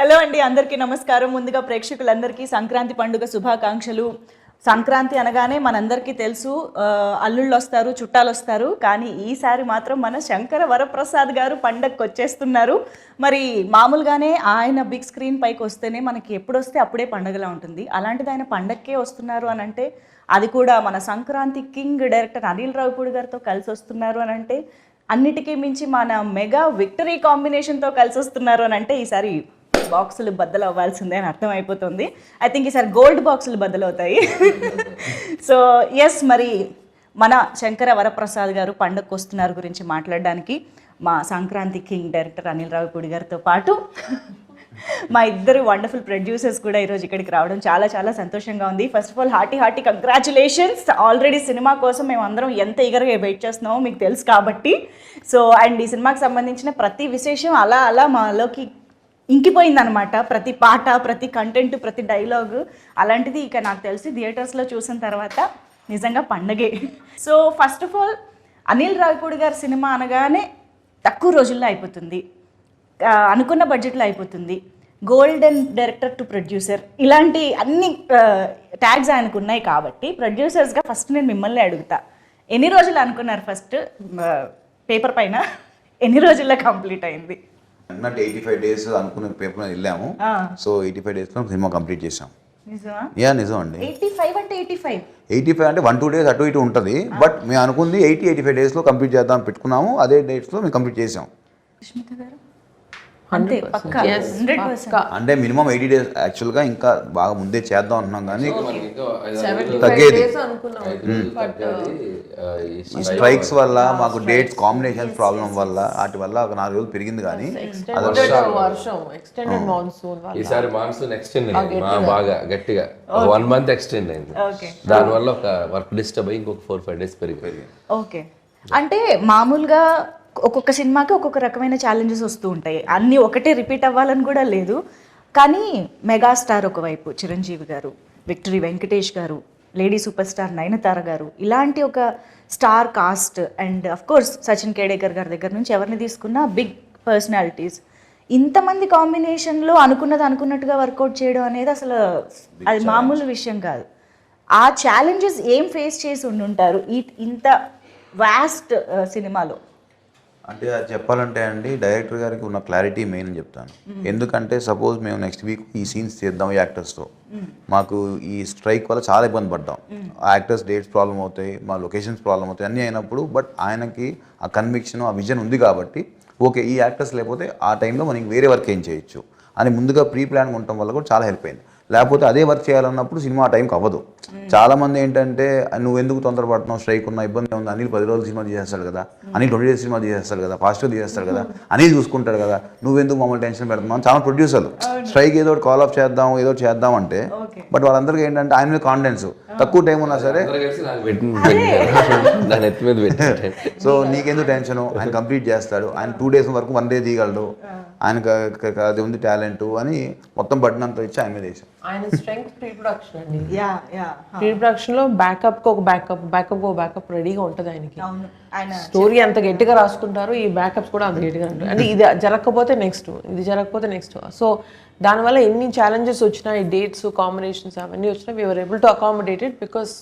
Hello అండి, అందరికీ నమస్కారం. ముందుగా ప్రేక్షకులందరికీ సంక్రాంతి పండుగ శుభాకాంక్షలు. సంక్రాంతి అనగానే మనందరికీ తెలుసు, అల్లుళ్ళు వస్తారు, చుట్టాలు వస్తారు. కానీ ఈసారి మాత్రం మన శంకర వరప్రసాద్ గారు పండగకి వచ్చేస్తున్నారు. మరి మామూలుగానే ఆయన బిగ్ స్క్రీన్ పైకి వస్తేనే మనకి ఎప్పుడు వస్తే అప్పుడే పండుగలా ఉంటుంది. అలాంటిది ఆయన పండగకే వస్తున్నారు అని అంటే, అది కూడా మన సంక్రాంతి కింగ్ డైరెక్టర్ అనిల్ రావిపూడి గారితో కలిసి వస్తున్నారు అని అంటే, అన్నిటికీ మించి మన మెగా విక్టరీ కాంబినేషన్తో కలిసి వస్తున్నారు అని అంటే, ఈసారి బాక్సులు బద్దలు అవ్వాల్సిందే అని అర్థమైపోతుంది. ఐ థింక్ ఈసారి గోల్డ్ బాక్సులు బద్దలు అవుతాయి. సో ఎస్, మరి మన శంకర వరప్రసాద్ గారు పండగకు వస్తున్నారు గురించి మాట్లాడడానికి మా సంక్రాంతి కింగ్ డైరెక్టర్ అనిల్ రావిపూడి గారితో పాటు మా ఇద్దరు వండర్ఫుల్ ప్రొడ్యూసర్స్ కూడా ఈరోజు ఇక్కడికి రావడం చాలా చాలా సంతోషంగా ఉంది. First of all hearty congratulations. Already cinema కోసం మేము అందరం ఎంత ఈగర్గా వెయిట్ చేస్తున్నామో మీకు తెలుసు కాబట్టి. సో అండ్ ఈ సినిమాకి సంబంధించిన ప్రతి విశేషం అలా అలా మాలోకి ఇంకిపోయిందనమాట. ప్రతి పాట, ప్రతి కంటెంట్, ప్రతి డైలాగు. అలాంటిది ఇక నాకు తెలిసి థియేటర్స్లో చూసిన తర్వాత నిజంగా పండగే. So first of all Anil Ravipudi గారి సినిమా అనగానే తక్కువ రోజుల్లో అయిపోతుంది, అనుకున్న బడ్జెట్లో అయిపోతుంది, గోల్డెన్ డైరెక్టర్ టు ప్రొడ్యూసర్, ఇలాంటి అన్ని ట్యాగ్స్ ఆయనకు ఉన్నాయి. కాబట్టి ప్రొడ్యూసర్స్గా ఫస్ట్ నేను మిమ్మల్ని అడుగుతా, ఎన్ని రోజులు అనుకున్నారు? ఫస్ట్ పేపర్ పైన ఎన్ని రోజుల్లో కంప్లీట్ అయింది? 85 days అనుకున్న పేపర్ మీద వెళ్ళాము. సో 85 days లో సినిమా కంప్లీట్ చేసాం. నిజం అండి. 85 అంటే 1-2 days అటు ఇటు ఉంటుంది. బట్ మేము అనుకుంది 80-85 days లో కంప్లీట్ చేద్దాం పెట్టుకున్నాము. అదే డేట్స్ లో మేము కంప్లీట్ చేసాం. అంటే మినిమం 80 days యాక్చువల్గా, ఇంకా బాగా ముందే చేద్దాం అంటున్నాం కానీ తగ్గేది. ఈ స్ట్రైక్స్ వల్ల మాకు డేట్స్ కాంబినేషన్ ప్రాబ్లం వల్ల వాటి వల్ల ఒక 4 రోజులు పెరిగింది. కానీ ఈసారి మాన్సూన్ ఎక్స్టెండ్ అయింది, బాగా గట్టిగా 1 month ఎక్స్టెండ్ అయింది. దానివల్ల ఒక వర్క్ డిస్టర్బ్ అయ్యి ఇంకొక 4-5 days పెరిగింది. ఓకే, అంటే మామూలుగా ఒక్కొక్క సినిమాకి ఒక్కొక్క రకమైన ఛాలెంజెస్ వస్తూ ఉంటాయి. అన్నీ ఒకటే రిపీట్ అవ్వాలని కూడా లేదు. కానీ మెగాస్టార్ ఒకవైపు చిరంజీవి గారు, విక్టరీ వెంకటేష్ గారు, లేడీ సూపర్ స్టార్ నయనతార గారు, ఇలాంటి ఒక star cast and of course Sachin Khedekar గారి దగ్గర నుంచి ఎవరిని తీసుకున్నా బిగ్ పర్సనాలిటీస్, ఇంతమంది కాంబినేషన్లో అనుకున్నది అనుకున్నట్టుగా వర్కౌట్ చేయడం అనేది అసలు అది మామూలు విషయం కాదు. ఆ ఛాలెంజెస్ ఏం ఫేస్ చేసి ఉండుంటారు ఇంత వాస్ట్ సినిమాలో? అంటే అది చెప్పాలంటే అండి, డైరెక్టర్ గారికి ఉన్న క్లారిటీ మెయిన్ అని చెప్తాను. ఎందుకంటే సపోజ్ మేము నెక్స్ట్ వీక్ ఈ సీన్స్ చేద్దాం ఈ యాక్టర్స్తో, మాకు ఈ స్ట్రైక్ వల్ల చాలా ఇబ్బంది పడ్డాం. ఆ యాక్టర్స్ డేట్స్ ప్రాబ్లం అవుతాయి, మా లొకేషన్స్ ప్రాబ్లం అవుతాయి, అన్నీ అయినప్పుడు బట్ ఆయనకి ఆ కన్విక్షన్, ఆ విజన్ ఉంది కాబట్టి ఓకే ఈ యాక్టర్స్ లేకపోతే ఆ టైంలో మనకి వేరే వర్క్ ఏం చేయొచ్చు అని ముందుగా ప్రీ ప్లాన్ ఉండటం వల్ల కూడా చాలా హెల్ప్ అయింది. లేకపోతే అదే వర్క్ చేయాలన్నప్పుడు సినిమా ఆ టైంకి అవ్వదు. చాలా మంది ఏంటంటే నువ్వు ఎందుకు తొందరపడుతున్నావు, స్ట్రైక్ ఉన్న ఇబ్బంది ఉంది, అనిల్ 10 రోజులు సినిమా తీసేస్తాడు కదా, అనిల్ 20 days సినిమా తీసేస్తాడు కదా, ఫాస్ట్గా తీసేస్తాడు కదా, అనిల్ చూసుకుంటాడు కదా, నువ్వెందుకు మమ్మల్ని టెన్షన్ పెడుతున్నావు చాలా ప్రొడ్యూసర్లు. స్ట్రైక్ ఏదో కాల్ ఆఫ్ చేద్దాం ఏదో చేద్దాం అంటే, బట్ వాళ్ళందరికీ ఏంటంటే ఆయన మీద కాన్ఫిడెన్స్, తక్కువ టైం ఉన్నా సరే సో నీకెందుకు టెన్షన్, ఆయన కంప్లీట్ చేస్తాడు, ఆయన 2 days వరకు 1 day తీయగలడు, ఆయనకు అది ఉంది టాలెంట్ అని మొత్తం బటన్ అంతా ఇచ్చి ఆయన మీద వేసాం. ఆయన స్ట్రెంగ్త్ ప్రీ ప్రొడక్షన్ అండి. ప్రీ ప్రొడక్షన్ లో బ్యాకప్ కు ఒక బ్యాకప్ రెడీగా ఉంటుంది ఆయనకి. స్టోరీ అంత గట్టిగా రాసుకుంటారు, ఈ బ్యాకప్స్ కూడా అంత గట్టిగా ఉంటాయి. అంటే ఇది జరగకపోతే నెక్స్ట్, ఇది జరగకపోతే నెక్స్ట్. సో దానివల్ల ఎన్ని ఛాలెంజెస్ వచ్చినా, ఈ డేట్స్ కాంబినేషన్స్ అవన్నీ వచ్చినా we were able to accommodate it because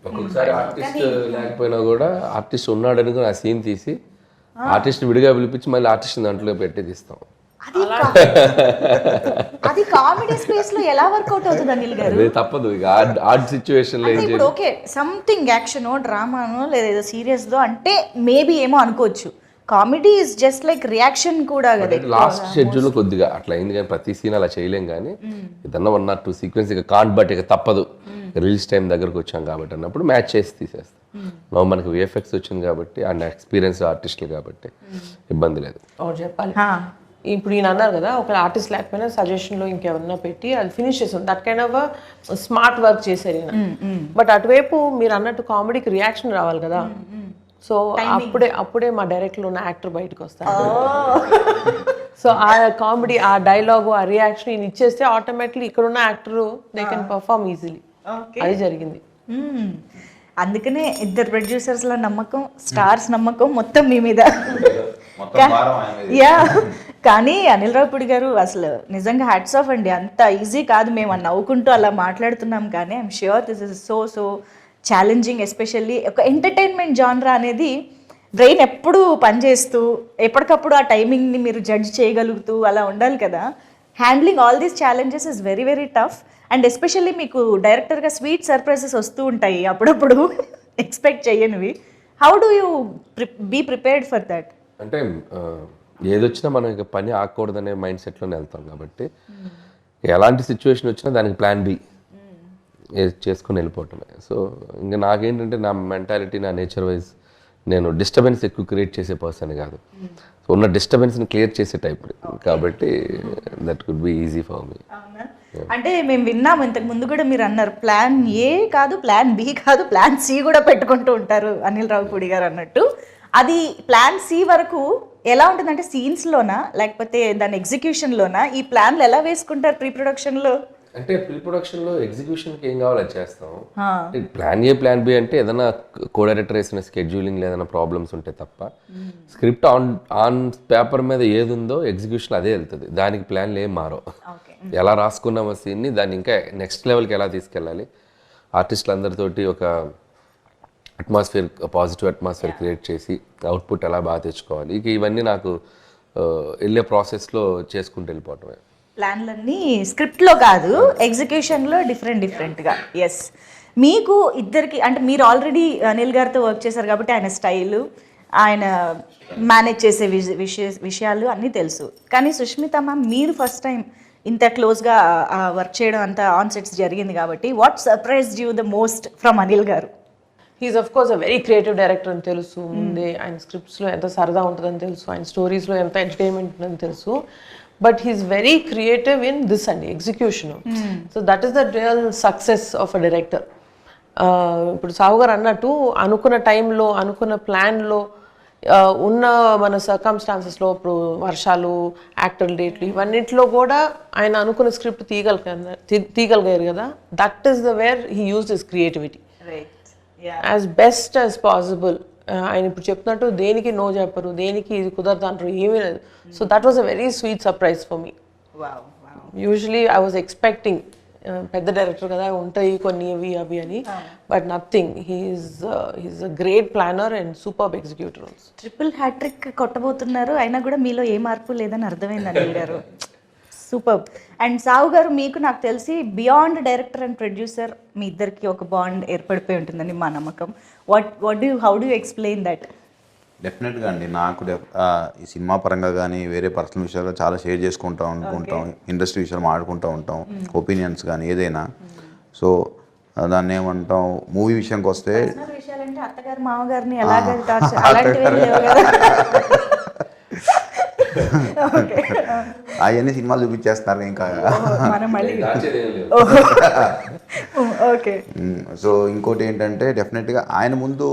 ఒక్కొక్కసారి ఆర్టిస్ట్ లేకపోయినా కూడా ఆర్టిస్ట్ ఉన్నాడని ఆ సీన్ తీసి ఆర్టిస్ట్ విడిగా పిలిపించి మళ్ళీ ఆర్టిస్ట్ దాంట్లో పెట్టి తీస్తాం. అది కామెడీ స్పేస్ లో ఎలా వర్కౌట్ అవుతుంది అనిల్ గారు? అది తప్పదు, ఇక ఆర్ట్ సిచ్యువేషన్ లో ఇప్పుడు ఓకే సంథింగ్ యాక్షనో డ్రామానో లేదా ఏదో సీరియస్ దో అంటే మేబీ ఏమో అనుకోవచ్చు. Comedy is just like reaction కూడా కదా. లాస్ట్ షెడ్యూల్ కొద్దిగా అట్లా అయింది, కానీ ప్రతి సీన్ అలా చేయలేం. కానీ ఏదన్నా 1 or 2 సీక్వెన్స్ ఇక కాంట్, బట్ ఇక తప్పదు, రిలీజ్ టైం దగ్గరకు వచ్చాం కాబట్టి అన్నప్పుడు మ్యాచ్ చేసి తీసేస్తాం. మనకి విఎఫ్ఎక్స్ వచ్చింది కాబట్టి అండ్ ఎక్స్పీరియన్స్ ఆర్టిస్టులు కాబట్టి ఇబ్బంది లేదు. చెప్పాలి ఇప్పుడు ఈయన అన్నారు కదా, ఒక ఆర్టిస్ట్ లేకపోయినా సజెషన్లో ఇంకెవరన్నా పెట్టి అది ఫినిష్ చేసాం. That kind of smart work చేశారు ఈయన. బట్ అటువైపు మీరు అన్నట్టు కామెడీకి రియాక్షన్ రావాలి కదా. సో అప్పుడే మా డైరెక్ట్లో ఉన్న యాక్టర్ బయటకు వస్తారు. సో ఆ కామెడీ, ఆ డైలాగు, ఆ రియాక్షన్ ఈయన ఇచ్చేస్తే ఆటోమేటిక్లీ ఇక్కడ ఉన్న actor they can perform easily. అది జరిగింది. అందుకనే ఇద్దరు ప్రొడ్యూసర్స్ల నమ్మకం, స్టార్స్ నమ్మకం మొత్తం మీ మీద. యా, కానీ అనిల్ రావిపూడి గారు అసలు నిజంగా హ్యాట్స్ ఆఫ్ అండి. అంత ఈజీ కాదు. మేము నవ్వుకుంటూ అలా మాట్లాడుతున్నాం కానీ I'm sure this is so challenging. Especially ఒక ఎంటర్టైన్మెంట్ జానరా అనేది బ్రెయిన్ ఎప్పుడు పనిచేస్తూ ఎప్పటికప్పుడు ఆ టైమింగ్ని మీరు జడ్జ్ చేయగలుగుతూ అలా ఉండాలి కదా. Handling all these challenges is very tough. And especially మీకు డైరెక్టర్గా స్వీట్ సర్ప్రైజెస్ వస్తూ ఉంటాయి అప్పుడప్పుడు ఎక్స్పెక్ట్ చేయనివి. How do you be prepared for that? అంటే ఏదొచ్చినా మనం ఇక పని ఆగకూడదనే మైండ్ సెట్లోనే వెళ్తాం కాబట్టి ఎలాంటి సిచ్యువేషన్ వచ్చినా దానికి ప్లాన్ బి చేసుకొని వెళ్ళిపోవటమే. సో ఇంకా నాకేంటంటే నా మెంటాలిటీ, నా నేచర్ వైజ్ నేను డిస్టర్బెన్స్ ఎక్కువ క్రియేట్ చేసే పర్సన్ కాదు. సో ఉన్న డిస్టర్బెన్స్ని క్లియర్ చేసే టైప్ కాబట్టి that could be easy for me. అంటే మేము విన్నాము ఇంతకు ముందు కూడా మీరు అన్నారు ప్లాన్ ఏ కాదు, ప్లాన్ బి కాదు, ప్లాన్ సి కూడా పెట్టుకుంటూ ఉంటారు అనిల్ రావిపూడి గారు అన్నట్టు. అది ప్లాన్ సి వరకు ఎలా ఉంటుందంటే సీన్స్లోనా లేకపోతే దాని ఎగ్జిక్యూషన్లోనా? ఈ ప్లాన్లు ఎలా వేసుకుంటారు ప్రీ ప్రొడక్షన్లో? అంటే ప్రీ ప్రొడక్షన్లో ఎగ్జిక్యూషన్కి ఏం కావాలో అది చేస్తాం. ప్లాన్ ఏ ప్లాన్ బి అంటే ఏదైనా కో డైరెక్టర్ వేసిన స్కెడ్యూలింగ్ ఏదైనా ప్రాబ్లమ్స్ ఉంటే తప్ప స్క్రిప్ట్ ఆన్ పేపర్ మీద ఏది ఉందో ఎగ్జిక్యూషన్ అదే వెళ్తుంది. దానికి ప్లాన్లు ఏం మారో. ఎలా రాసుకున్నామో సీన్ని దాన్ని ఇంకా నెక్స్ట్ లెవెల్కి ఎలా తీసుకెళ్ళాలి, ఆర్టిస్టులు అందరితోటి ఒక అట్మాస్ఫియర్, పాజిటివ్ అట్మాస్ఫియర్ క్రియేట్ చేసి అవుట్పుట్ ఎలా బాగా తెచ్చుకోవాలి, ఇక ఇవన్నీ నాకు వెళ్ళే ప్రాసెస్లో చేసుకుంటూ వెళ్ళిపోవటమే. ప్లాన్లన్నీ స్క్రిప్ట్లో కాదు, ఎగ్జిక్యూషన్లో డిఫరెంట్గా. ఎస్, మీకు ఇద్దరికి అంటే మీరు ఆల్రెడీ అనిల్ గారితో వర్క్ చేశారు కాబట్టి ఆయన స్టైలు, ఆయన మేనేజ్ చేసే విషయాలు అన్నీ తెలుసు. కానీ సుష్మిత మ్యామ్ మీరు ఫస్ట్ టైం ఇంత క్లోజ్గా వర్క్ చేయడం అంత ఆన్ సెట్స్ జరిగింది కాబట్టి what surprised you the most from Anil గారు? He's of course a very creative director అని తెలుసు ముందే. ఆయన స్క్రిప్ట్స్లో ఎంత సరదా ఉంటుందని తెలుసు, ఆయన స్టోరీస్లో ఎంత ఎంటర్టైన్మెంట్ ఉంటుందని తెలుసు. But he's very creative in this అండి execution. So that is the real success of a director. ఇప్పుడు సాహు గారు అన్నట్టు అనుకున్న టైంలో, అనుకున్న ప్లాన్లో, ఉన్న మన సర్కమ్స్టాన్సెస్లో, ఇప్పుడు వర్షాలు, యాక్టర్ డేట్లు, ఇవన్నింటిలో కూడా ఆయన అనుకున్న స్క్రిప్ట్ తీయగలిగారు కదా. That is the where he used his creativity as best as possible. ఆయన ఇప్పుడు చెప్తున్నట్టు దేనికి నో చెప్పరు, దేనికి ఇది కుదరదు అంటారు, ఏమీ లేదు. So that was a very sweet surprise for me. Usually I was expecting పెద్ద డైరెక్టర్ కదా ఉంటాయి కొన్ని ఇవి అవి అని, but nothing. He's a great planner and superb executor. Triple hattrick కొట్టబోతున్నారు అయినా కూడా మీలో ఏ మార్పు లేదని అర్థమైంది అనిల్ గారు. సూపర్. అండ్ సాహు గారు, మీకు నాకు తెలిసి బియాండ్ డైరెక్టర్ అండ్ ప్రొడ్యూసర్ మీ ఇద్దరికి ఒక బాండ్ ఏర్పడిపోయి ఉంటుందని మా నమ్మకం. How do you explain that? డెఫినెట్గా అండి, నాకు ఈ సినిమా పరంగా కానీ వేరే పర్సనల్ విషయాలు చాలా షేర్ చేసుకుంటూ అనుకుంటాం, ఇండస్ట్రీ విషయాలు మాట్లాడుకుంటూ ఉంటాం, ఒపీనియన్స్ కానీ ఏదైనా. సో దాన్ని ఏమంటాం, మూవీ విషయానికి వస్తే విషయాలంటే అత్తగారు మామగారిని ఎలాగ అలాంటివి లేవు కదా. అవన్నీ సినిమాలు చూపించేస్తున్నారు ఇంకా. సో ఇంకోటి ఏంటంటే డెఫినెట్గా ఆయన ముందు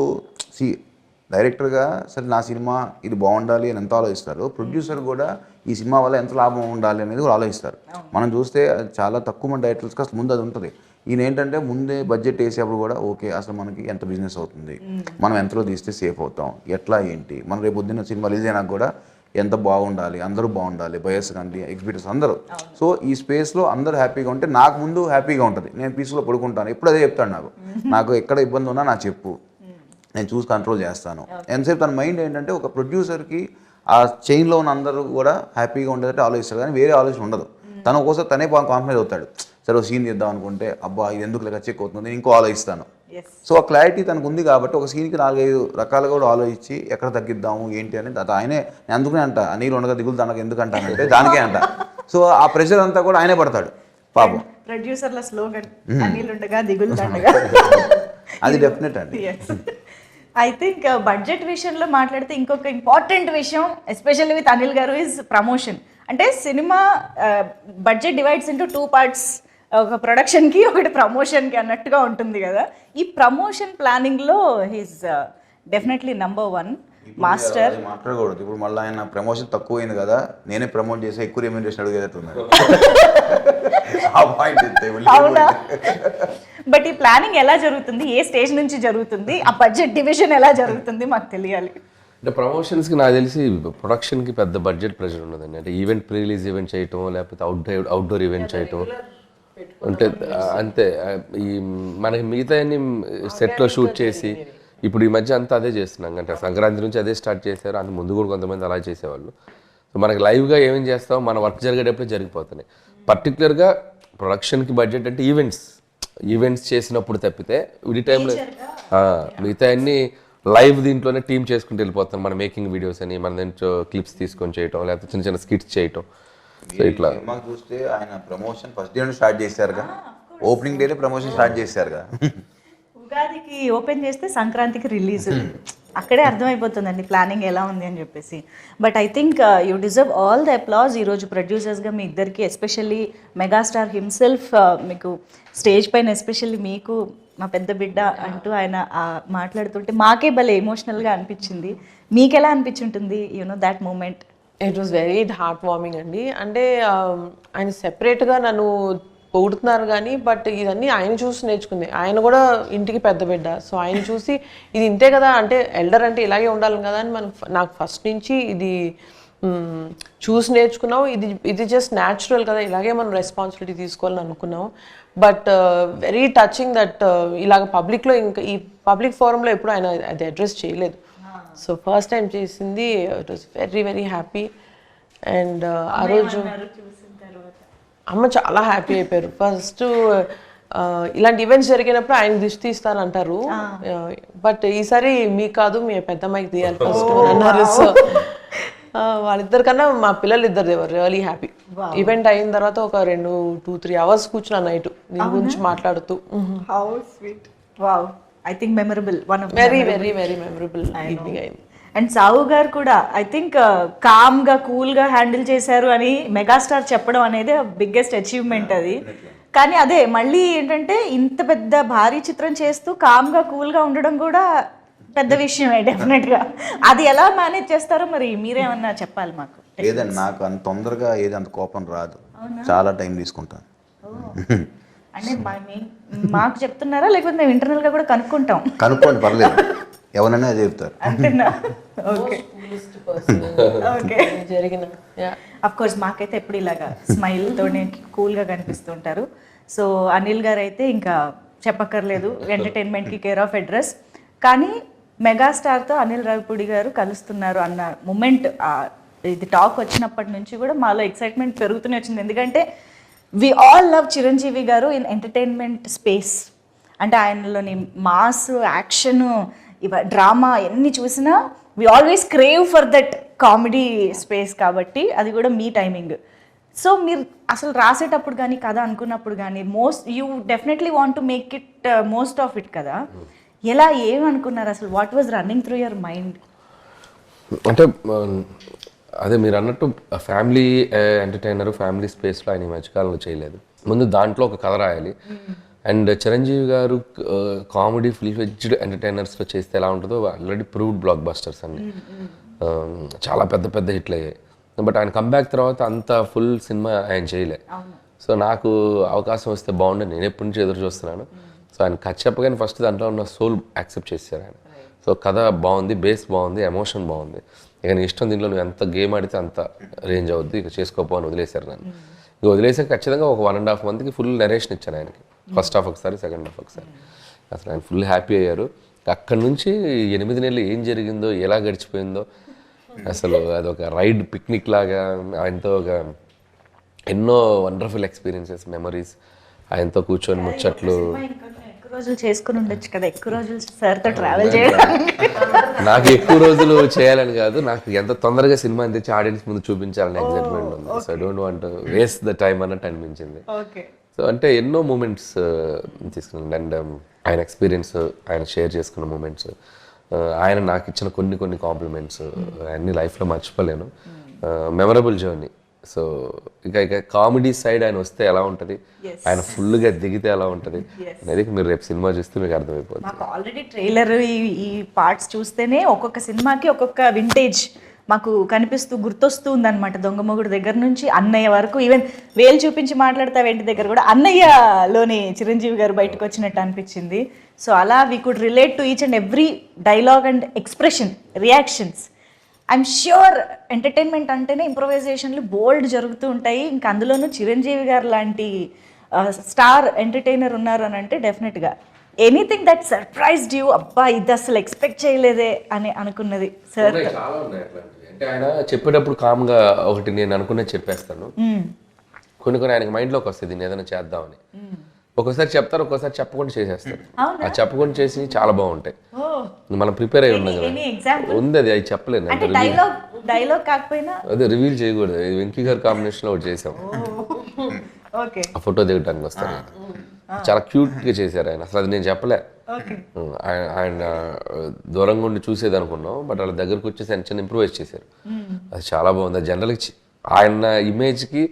డైరెక్టర్గా సరే నా సినిమా ఇది బాగుండాలి అని ఎంత ఆలోచిస్తారు, ప్రొడ్యూసర్ కూడా ఈ సినిమా వల్ల ఎంత లాభం ఉండాలి అనేది కూడా ఆలోచిస్తారు. మనం చూస్తే చాలా తక్కువ మంది డైరెక్టర్స్కి అసలు ముందు అది ఉంటుంది. ఈయన ఏంటంటే ముందే బడ్జెట్ వేసేప్పుడు కూడా ఓకే అసలు మనకి ఎంత బిజినెస్ అవుతుంది, మనం ఎంతలో తీస్తే సేఫ్ అవుతాం, ఎట్లా ఏంటి, మనం రేపు పొద్దున్న సినిమా రిలీజ్ అయినా కూడా ఎంత బాగుండాలి, అందరూ బాగుండాలి, బయర్స్ కానీ ఎగ్జిబిటర్స్ అందరూ. సో ఈ స్పేస్లో అందరూ హ్యాపీగా ఉంటే నాకు ముందు హ్యాపీగా ఉంటుంది, నేను పీస్ఫుల్గా పడుకుంటాను. ఎప్పుడు అదే చెప్తాడు నాకు ఎక్కడ ఇబ్బంది ఉన్నా నాకు చెప్పు, నేను చూసి కంట్రోల్ చేస్తాను. ఎంతసేపు తన మైండ్ ఏంటంటే ఒక ప్రొడ్యూసర్కి ఆ చైన్లో ఉన్న అందరూ కూడా హ్యాపీగా ఉండేటట్టు ఆలోచిస్తారు, కానీ వేరే ఆలోచన ఉండదు. తను ఒక్కోసారి తనే కాన్ఫిడెన్స్ అవుతాడు. సరే ఒక సీన్ చేద్దాం అనుకుంటే అబ్బా ఇది ఎందుకు లెక్క చెక్ అవుతుంది, ఇంకో ఆలోచిస్తాను. సో ఆ క్లారిటీ తనకు ఉంది కాబట్టి ఒక సీన్కి 4-5 రకాలుగా కూడా ఆలోచించి ఎక్కడ తగ్గిద్దాము ఏంటి అనేది అది ఆయనే. నేను అందుకనే అంట నీళ్ళు ఉండగా దిగులు తనకు ఎందుకు అంటానంటే దానికే అంట. సో ఆ ప్రెషర్ అంతా కూడా ఆయనే పడతాడు పాపం. ప్రొడ్యూసర్ల స్లోగన్ అనిల్ ఉండగా దిగులు దండగా. అది డెఫినెట్ అండి. ఐ థింక్ బడ్జెట్ విషయంలో మాట్లాడితే ఇంకొక ఇంపార్టెంట్ విషయం ఎస్పెషల్లీ విత్ అనిల్ గారు ఇస్ ప్రమోషన్. అంటే cinema budget divides into 2 parts, ఒక ప్రొడక్షన్కి ఒకటి ప్రమోషన్కి అన్నట్టుగా ఉంటుంది కదా. ఈ ప్రమోషన్ ప్లానింగ్లో హీస్ డెఫినెట్లీ నంబర్ 1 మాస్టర్. మాట్లాడకూడదు ఇప్పుడు మళ్ళీ ఆయన ప్రమోషన్ తక్కువైంది కదా, నేనే ప్రమోట్ చేసి ఎక్కువ రెమ్యూనరేషన్ అడిగేటట్టున్నారు. అవునా? బట్ ఈ ప్లానింగ్ ఎలా జరుగుతుంది, ఏ స్టేజ్ నుంచి జరుగుతుంది, ఆ బడ్జెట్ డివిజన్ ఎలా జరుగుతుంది మాకు తెలియాలి. అంటే ప్రమోషన్స్కి నాకు తెలిసి ప్రొడక్షన్కి పెద్ద బడ్జెట్ ప్రెషర్ ఉండదండి. అంటే ఈవెంట్ ప్రీ రిలీజ్ ఈవెంట్ చేయటం, లేకపోతే అవుట్డోర్ ఈవెంట్ చేయటం అంటే అంతే. ఈ మనకి మిగతా అన్ని సెట్లో షూట్ చేసి ఇప్పుడు ఈ మధ్య అంతా అదే చేస్తున్నాం. అంటే సంక్రాంతి నుంచి అదే స్టార్ట్ చేశారు, అంత ముందు కూడా కొంతమంది అలా చేసేవాళ్ళు. సో మనకి లైవ్గా ఏమేం చేస్తామో మన వర్క్ జరిగేటప్పుడే జరిగిపోతున్నాయి. పర్టికులర్గా ప్రొడక్షన్కి బడ్జెట్ అంటే ఈవెంట్స్ చేసినప్పుడు తప్పితే విడి టైంలో మిగతా అన్ని లైవ్ దీంట్లోనే టీమ్ చేసుకుంటూ వెళ్ళిపోతాం. మన మేకింగ్ వీడియోస్ అని మన దాంట్లో క్లిప్స్ తీసుకొని చేయటం, లేకపోతే చిన్న చిన్న స్కిట్స్ చేయటం. సో ఇట్లా సినిమాకి చూస్తే ఆయన ప్రమోషన్ ఫస్ట్ డే స్టార్ట్ చేశారుగా, ఓపెనింగ్ డేనే ప్రమోషన్ స్టార్ట్ చేశారుగా. ఉగాదికి ఓపెన్ చేస్తే సంక్రాంతికి రిలీజ్, అక్కడే అర్థమైపోతుందండి ప్లానింగ్ ఎలా ఉంది అని చెప్పేసి. But I think you deserve all the applause. ఈరోజు ప్రొడ్యూసర్స్గా మీ ఇద్దరికి, ఎస్పెషల్లీ మెగాస్టార్ హిమ్సెల్ఫ్ మీకు స్టేజ్ పైన, ఎస్పెషల్లీ మీకు మా పెద్ద బిడ్డ అంటూ ఆయన మాట్లాడుతుంటే మాకే భలే ఎమోషనల్గా అనిపించింది. మీకు ఎలా అనిపించుంటుంది that moment? It was very heart warming అండి. అంటే ఆయన సెపరేట్గా నన్ను పొగుడుతున్నారు కానీ బట్ ఇదన్నీ ఆయన చూసి నేర్చుకుంది. ఆయన కూడా ఇంటికి పెద్ద బిడ్డ, సో ఆయన చూసి ఇది ఇంతే కదా, అంటే ఎల్డర్ అంటే ఇలాగే ఉండాలి కదా అని నాకు ఫస్ట్ నుంచి ఇది చూసి నేర్చుకున్నాం. ఇది జస్ట్ న్యాచురల్ కదా, ఇలాగే మనం రెస్పాన్సిబిలిటీ తీసుకోవాలని అనుకున్నాం. బట్ వెరీ టచింగ్ దట్ ఇలాగ పబ్లిక్లో, ఇంకా ఈ పబ్లిక్ ఫోరంలో ఎప్పుడు ఆయన అది అడ్రస్ చేయలేదు. సో ఫస్ట్ టైం చేసింది. It was very very happy. And ఆ రోజు అమ్మ చాలా హ్యాపీ అయిపోయారు. ఫస్ట్ ఇలాంటి ఈవెంట్స్ జరిగినప్పుడు ఆయన దిష్టి తీస్తానంటారు, బట్ ఈసారి మీకు కాదు మీ పెద్దమ్మాయికి తీయాలి ఫస్ట్ అన్నారు. సో వాళ్ళిద్దరికన్నా మా పిల్లలు ఇద్దరు దేవర్ రియలీ హ్యాపీ. ఈవెంట్ అయిన తర్వాత ఒక 2-3 అవర్స్ కూర్చున్నా నైట్ దీని గురించి మాట్లాడుతూ. How sweet. Wow, I think memorable, one of very very very memorable evening అయింది. అండ్ సావు గారు కూడా ఐ థింక్ కామ్గా కూల్గా హ్యాండిల్ చేశారు అని మెగాస్టార్ చెప్పడం అనేది బిగ్గెస్ట్ అచీవ్మెంట్ అది. కానీ అదే మళ్ళీ ఏంటంటే ఇంత పెద్ద భారీ చిత్రం చేస్తూ కామ్గా కూల్గా ఉండడం కూడా పెద్ద విషయమే డెఫినెట్గా. అది ఎలా మేనేజ్ చేస్తారో మరి మీరేమన్నా చెప్పాలి మాకు. లేదండి, నాకు అంత తొందరగా ఏది అంత కోపం రాదు, చాలా టైం తీసుకుంటాను. అంటే మాకు చెప్తున్నారా లేకపోతే మేము ఇంటర్నల్గా కూడా కనుక్కోండి, పర్లేదు, ఎవరైనా అదే చెప్తారు. అంతేనా? Okay okay. జరిగిన అఫ్ కోర్స్ మాకైతే ఎప్పుడు ఇలాగా స్మైల్తోనే కూల్గా కనిపిస్తుంటారు. సో అనిల్ గారు అయితే ఇంకా చెప్పక్కర్లేదు, ఎంటర్టైన్మెంట్కి కేర్ ఆఫ్ అడ్రస్. కానీ మెగాస్టార్తో అనిల్ రావిపూడి గారు కలుస్తున్నారు అన్న మూమెంట్, ఇది టాక్ వచ్చినప్పటి నుంచి కూడా మాలో ఎక్సైట్మెంట్ పెరుగుతూనే వచ్చింది. ఎందుకంటే వి ఆల్ లవ్ చిరంజీవి గారు ఇన్ ఎంటర్టైన్మెంట్ స్పేస్. అంటే ఆయనలోని మాస్, యాక్షన్, డ్రామా ఎన్ని చూసినా we always crave for that comedy space. కాబట్టి అది కూడా మీ టైమింగ్. సో మీరు అసలు రాసేటప్పుడు కానీ కథ అనుకున్నప్పుడు కానీ you definitely want to make it most of it కదా. ఎలా ఏమనుకున్నారు అసలు? What was running through your mind? అంటే అదే మీరు అన్నట్టు ఫ్యామిలీ ఎంటర్టైనర్, ఫ్యామిలీ స్పేస్లో ఆయన ఈ మధ్యకాలంలో చేయలేదు. ముందు దాంట్లో ఒక కథ రాయాలి. అండ్ చిరంజీవి గారు కామెడీ ఫుల్ ఫ్లెడ్జ్డ్ ఎంటర్టైనర్స్లో చేస్తే ఎలా ఉంటుందో ఆల్రెడీ ప్రూవ్డ్ బ్లాక్ బస్టర్స్ అన్ని చాలా పెద్ద పెద్ద హిట్లు అయ్యాయి. బట్ ఆయన కంబ్యాక్ తర్వాత అంత ఫుల్ సినిమా ఆయన చేయలే. సో నాకు అవకాశం వస్తే బాగుండే, నేను ఎప్పటి నుంచి ఎదురు చూస్తున్నాను. సో ఆయన కథ చెప్పగానే ఫస్ట్ దాంట్లో ఉన్న సోల్ యాక్సెప్ట్ చేశారు ఆయన. సో కథ బాగుంది, బేస్ బాగుంది, ఎమోషన్ బాగుంది, ఇక నీ ఇష్టం, దీంట్లో నువ్వు ఎంత గేమ్ ఆడితే అంత రేంజ్ అవుద్ది, ఇక చేసుకోపో అని వదిలేశారు నన్ను. ఇక వదిలేసాక ఖచ్చితంగా ఒక 1.5 monthకి ఫుల్ నరేషన్ ఇచ్చాను ఆయనకి. ఫస్ట్ హాఫ్ ఒకసారి, సెకండ్ హాఫ్ ఒకసారి. అసలు ఆయన ఫుల్ హ్యాపీ అయ్యారు. అక్కడి నుంచి 8 నెలలు ఏం జరిగిందో, ఎలా గడిచిపోయిందో, అసలు అదొక రైడ్, పిక్నిక్ లాగా ఆయనతో ఒక ఎన్నో వండర్ఫుల్ ఎక్స్పీరియన్సెస్, మెమరీస్, ఆయనతో కూర్చొని ముచ్చట్లు. ఎక్కువ రోజులు చేసుకుని ఉండొచ్చు కదా, ఎక్కువ రోజులు సార్తో ట్రావెల్ చేయడానికి. నాకు ఎక్కువ రోజులు చేయాలని కాదు, నాకు ఎంత తొందరగా సినిమా తెచ్చి ఆడియన్స్ ముందు చూపించాలని ఎగ్జైట్మెంట్ ఉంది. So I don't want waste the time అన్నట్టు అనిపించింది. సో అంటే ఎన్నో మూమెంట్స్ తీసుకున్నాను. అండ్ ఆయన ఎక్స్పీరియన్స్, ఆయన షేర్ చేసుకున్న మూమెంట్స్, ఆయన నాకు ఇచ్చిన కొన్ని కాంప్లిమెంట్స్ అన్ని లైఫ్లో మర్చిపోలేను. Memorable journey. సో ఇక కామెడీ సైడ్ ఆయన వస్తే ఎలా ఉంటుంది, ఆయన ఫుల్గా దిగితే ఎలా ఉంటుంది అనేది మీరు రేపు సినిమా చూస్తే మీకు అర్థమైపోతుంది. మాకు ఆల్రెడీ ట్రైలర్, ఈ పార్ట్స్ చూస్తేనే ఒక్కొక్క సినిమాకి ఒక్కొక్క వింటేజ్ మాకు కనిపిస్తూ గుర్తొస్తూ ఉందన్నమాట. దొంగమొగుడు దగ్గర నుంచి అన్నయ్య వరకు, ఈవెన్ వేలు చూపించి మాట్లాడతా వెంటి దగ్గర కూడా అన్నయ్యలోని చిరంజీవి గారు బయటకు వచ్చినట్టు అనిపించింది. సో అలా we could relate to each and every dialogue and expression, reactions. I'm sure entertainment అంటేనే ఇంప్రొవైజేషన్లు బోల్డ్ జరుగుతూ ఉంటాయి. ఇంకా అందులోనూ చిరంజీవి గారు లాంటి స్టార్ ఎంటర్టైనర్ ఉన్నారు అని అంటే డెఫినెట్గా ఎనీథింగ్ దట్ సర్ప్రైజ్డ్ యూ, అబ్బా ఇది అసలు ఎక్స్పెక్ట్ చేయలేదే అని అనుకున్నది సార్? చాలా ఉన్నాయి అట్లాంటివి. అంటే ఆయన చెప్పేటప్పుడు కామ్గా ఒకటి నేను అనుకున్నది చెప్పేస్తాను. కొన్ని ఆయనకి మైండ్లోకి వస్తుంది నేను ఏదైనా చేద్దామని. ఒక్కోసారి చెప్తారు, ఒక్కోసారి చెప్పకుండా చేసేస్తారు. ఆ చెప్పకుండా చేసి చాలా బాగుంటాయి. మనం ప్రిపేర్ అయి ఉన్నాం కదా, ఉంది అది చెప్పలేను. డైలాగ్ కాకపోయినా అదే రివీల్ చేయకూడదు. వెంకీ గారి కాంబినేషన్ లో ఒకటి చేసాం, ఆ ఫోటో దిగడానికి వస్తాను. చాలా క్యూట్ గా చేశారు ఆయన. అసలు అది నేను చెప్పలే, ఆయన దూరంగా ఉండి చూసేది అనుకున్నాం, బట్ వాళ్ళ దగ్గరకు వచ్చేసి ఆయన చిన్న ఇంప్రూవైజ్ చేశారు. అది చాలా బాగుంది. జనరల్గా ఆయన ఇమేజ్ కి